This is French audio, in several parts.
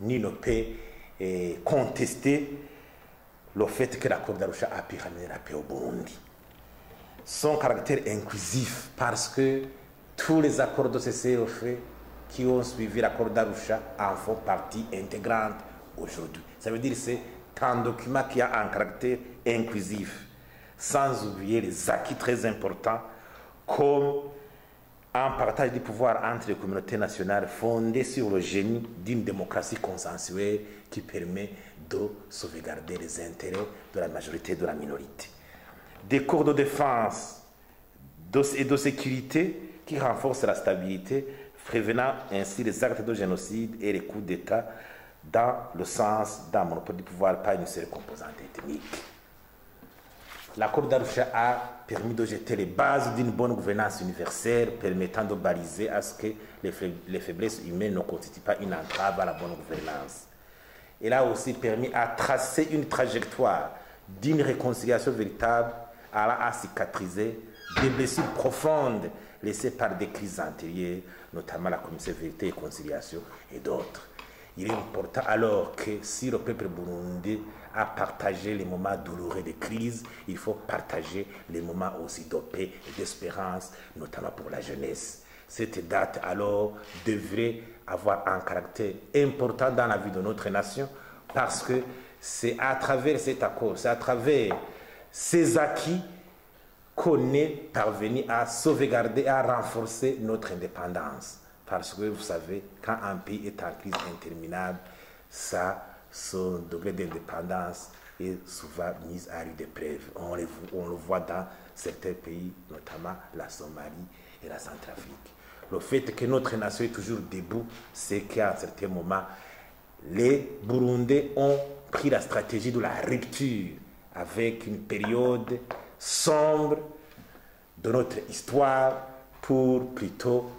ni ne peut contester le fait que l'accord d'Arusha a pu ramener la paix au Burundi. Son caractère inclusif, parce que tous les accords de cessez-le-feu qui ont suivi l'accord d'Arusha en font partie intégrante aujourd'hui. Ça veut dire que c'est un document qui a un caractère inclusif, sans oublier les acquis très importants comme un partage du pouvoir entre les communautés nationales fondé sur le génie d'une démocratie consensuelle qui permet de sauvegarder les intérêts de la majorité et de la minorité. Des cours de défense et de sécurité qui renforcent la stabilité, prévenant ainsi les actes de génocide et les coups d'État dans le sens d'un monopole du pouvoir par une seule composante ethnique. L'accord d'Arusha a permis de jeter les bases d'une bonne gouvernance universelle permettant de baliser à ce que les faiblesses humaines ne constituent pas une entrave à la bonne gouvernance. Il a aussi permis à tracer une trajectoire d'une réconciliation véritable allant à cicatriser des blessures profondes laissées par des crises antérieures, notamment la commission Vérité et Conciliation et d'autres. Il est important alors que si le peuple burundais a partagé les moments douloureux de crise, il faut partager les moments aussi de paix et d'espérance, notamment pour la jeunesse. Cette date alors devrait avoir un caractère important dans la vie de notre nation parce que c'est à travers cet accord, c'est à travers ces acquis qu'on est parvenu à sauvegarder, à renforcer notre indépendance. Parce que vous savez, quand un pays est en crise interminable, son degré d'indépendance est souvent mis à rude épreuve. On le voit dans certains pays, notamment la Somalie et la Centrafrique. Le fait que notre nation est toujours debout, c'est qu'à un certain moment, les Burundais ont pris la stratégie de la rupture avec une période sombre de notre histoire pour plutôt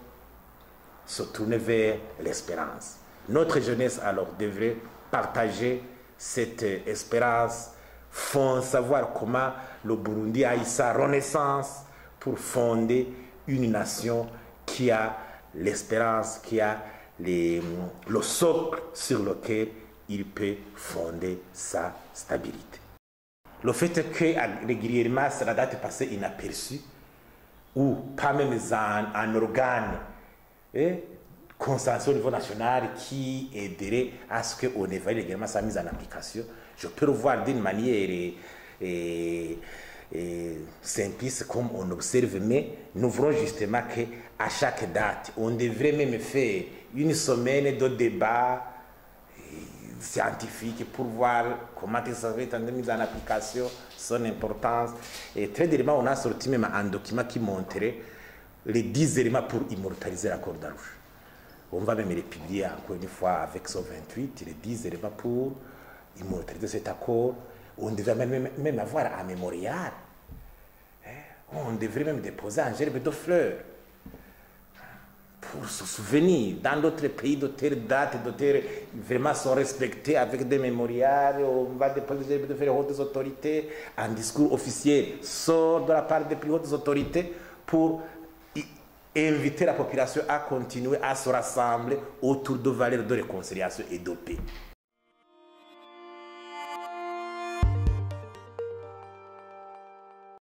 se tourner vers l'espérance. Notre jeunesse alors devrait partager cette espérance, font savoir comment le Burundi a eu sa renaissance pour fonder une nation qui a l'espérance, qui a le socle sur lequel il peut fonder sa stabilité. Le fait que régulièrement cela date passée inaperçue, ou pas même un organe consensus au niveau national qui aiderait à ce qu'on évalue également sa mise en application. Je peux le voir d'une manière simpliste comme on observe, mais nous verrons justement qu'à chaque date, on devrait même faire une semaine de débat scientifique pour voir comment ça va être mis en application, son importance. Et très dernièrement, on a sorti même un document qui montrait les 10 éléments pour immortaliser l'accord d'Arusha. On va même les publier encore une fois avec son 28, les 10 éléments pour immortaliser cet accord. On devrait même avoir un mémorial. On devrait même déposer un gerbe de fleurs pour se souvenir. Dans d'autres pays, d'autres dates, d'autres vraiment sont respectés avec des mémorials. On va déposer des gerbes de fleurs aux hautes autorités. Un discours officiel sort de la part des plus hautes autorités pour inviter la population à continuer à se rassembler autour de valeurs de réconciliation et de paix.